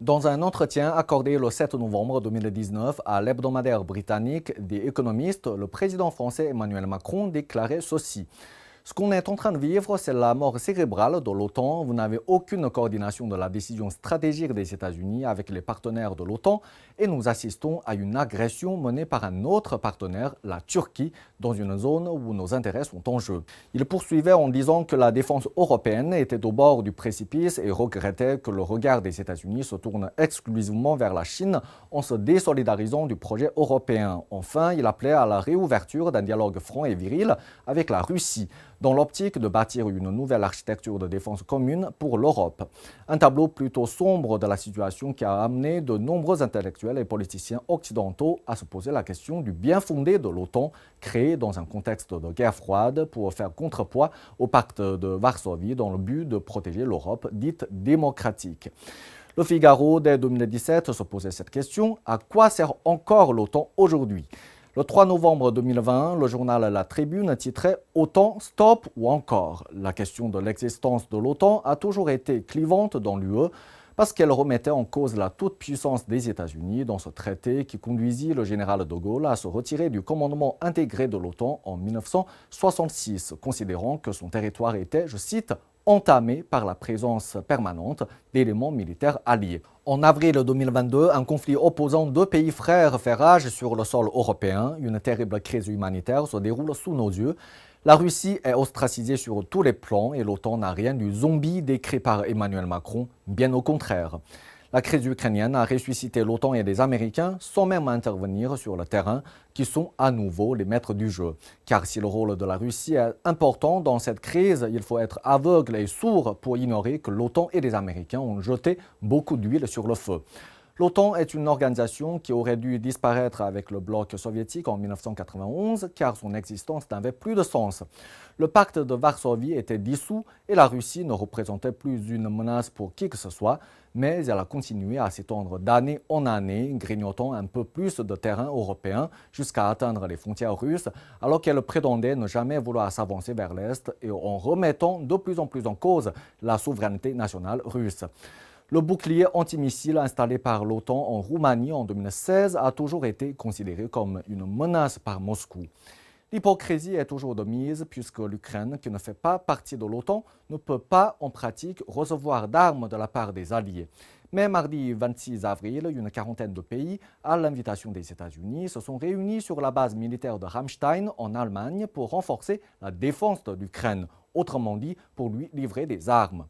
Dans un entretien accordé le 7 novembre 2019 à l'hebdomadaire britannique The Economist, le président français Emmanuel Macron déclarait ceci. Ce qu'on est en train de vivre, c'est la mort cérébrale de l'OTAN. Vous n'avez aucune coordination de la décision stratégique des États-Unis avec les partenaires de l'OTAN et nous assistons à une agression menée par un autre partenaire, la Turquie, dans une zone où nos intérêts sont en jeu. Il poursuivait en disant que la défense européenne était au bord du précipice et regrettait que le regard des États-Unis se tourne exclusivement vers la Chine en se désolidarisant du projet européen. Enfin, il appelait à la réouverture d'un dialogue franc et viril avec la Russie, dans l'optique de bâtir une nouvelle architecture de défense commune pour l'Europe. Un tableau plutôt sombre de la situation qui a amené de nombreux intellectuels et politiciens occidentaux à se poser la question du bien fondé de l'OTAN, créé dans un contexte de guerre froide pour faire contrepoids au pacte de Varsovie dans le but de protéger l'Europe dite démocratique. Le Figaro, dès 2017, se posait cette question. À quoi sert encore l'OTAN aujourd'hui ? Le 3 novembre 2020, le journal La Tribune titrait « OTAN, stop ou encore ?» La question de l'existence de l'OTAN a toujours été clivante dans l'UE parce qu'elle remettait en cause la toute-puissance des États-Unis dans ce traité qui conduisit le général de Gaulle à se retirer du commandement intégré de l'OTAN en 1966, considérant que son territoire était, je cite, entamé par la présence permanente d'éléments militaires alliés. En avril 2022, un conflit opposant deux pays frères fait rage sur le sol européen. Une terrible crise humanitaire se déroule sous nos yeux. La Russie est ostracisée sur tous les plans et l'OTAN n'a rien du zombie décrit par Emmanuel Macron, bien au contraire. La crise ukrainienne a ressuscité l'OTAN et les Américains sans même intervenir sur le terrain, qui sont à nouveau les maîtres du jeu. Car si le rôle de la Russie est important dans cette crise, il faut être aveugle et sourd pour ignorer que l'OTAN et les Américains ont jeté beaucoup d'huile sur le feu. L'OTAN est une organisation qui aurait dû disparaître avec le bloc soviétique en 1991 car son existence n'avait plus de sens. Le pacte de Varsovie était dissous et la Russie ne représentait plus une menace pour qui que ce soit, mais elle a continué à s'étendre d'année en année, grignotant un peu plus de terrain européen jusqu'à atteindre les frontières russes, alors qu'elle prétendait ne jamais vouloir s'avancer vers l'Est et en remettant de plus en plus en cause la souveraineté nationale russe. Le bouclier antimissile installé par l'OTAN en Roumanie en 2016 a toujours été considéré comme une menace par Moscou. L'hypocrisie est toujours de mise puisque l'Ukraine, qui ne fait pas partie de l'OTAN, ne peut pas en pratique recevoir d'armes de la part des alliés. Mais mardi 26 avril, une quarantaine de pays, à l'invitation des États-Unis, se sont réunis sur la base militaire de Ramstein en Allemagne pour renforcer la défense de l'Ukraine, autrement dit pour lui livrer des armes.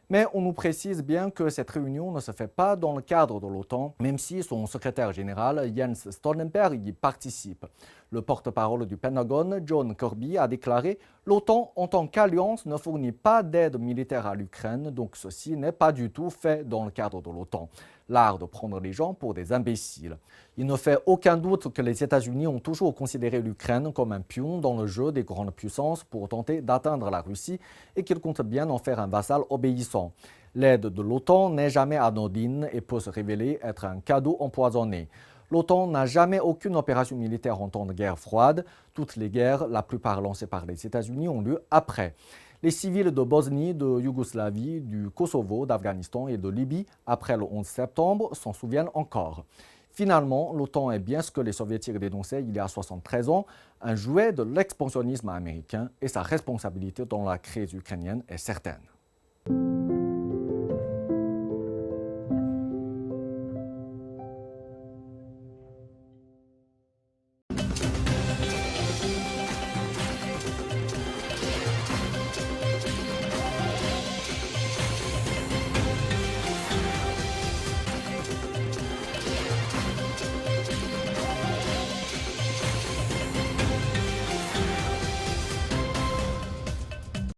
Mais on nous précise bien que cette réunion ne se fait pas dans le cadre de l'OTAN, même si son secrétaire général, Jens Stoltenberg, y participe. Le porte-parole du Pentagone, John Kirby, a déclaré « L'OTAN, en tant qu'alliance, ne fournit pas d'aide militaire à l'Ukraine, donc ceci n'est pas du tout fait dans le cadre de l'OTAN. » L'art de prendre les gens pour des imbéciles. Il ne fait aucun doute que les États-Unis ont toujours considéré l'Ukraine comme un pion dans le jeu des grandes puissances pour tenter d'atteindre la Russie et qu'ils comptent bien en faire un vassal obéissant. L'aide de l'OTAN n'est jamais anodine et peut se révéler être un cadeau empoisonné. L'OTAN n'a jamais aucune opération militaire en temps de guerre froide. Toutes les guerres, la plupart lancées par les États-Unis, ont lieu après. Les civils de Bosnie, de Yougoslavie, du Kosovo, d'Afghanistan et de Libye, après le 11 septembre, s'en souviennent encore. Finalement, l'OTAN est bien ce que les soviétiques dénonçaient il y a 73 ans, un jouet de l'expansionnisme américain et sa responsabilité dans la crise ukrainienne est certaine.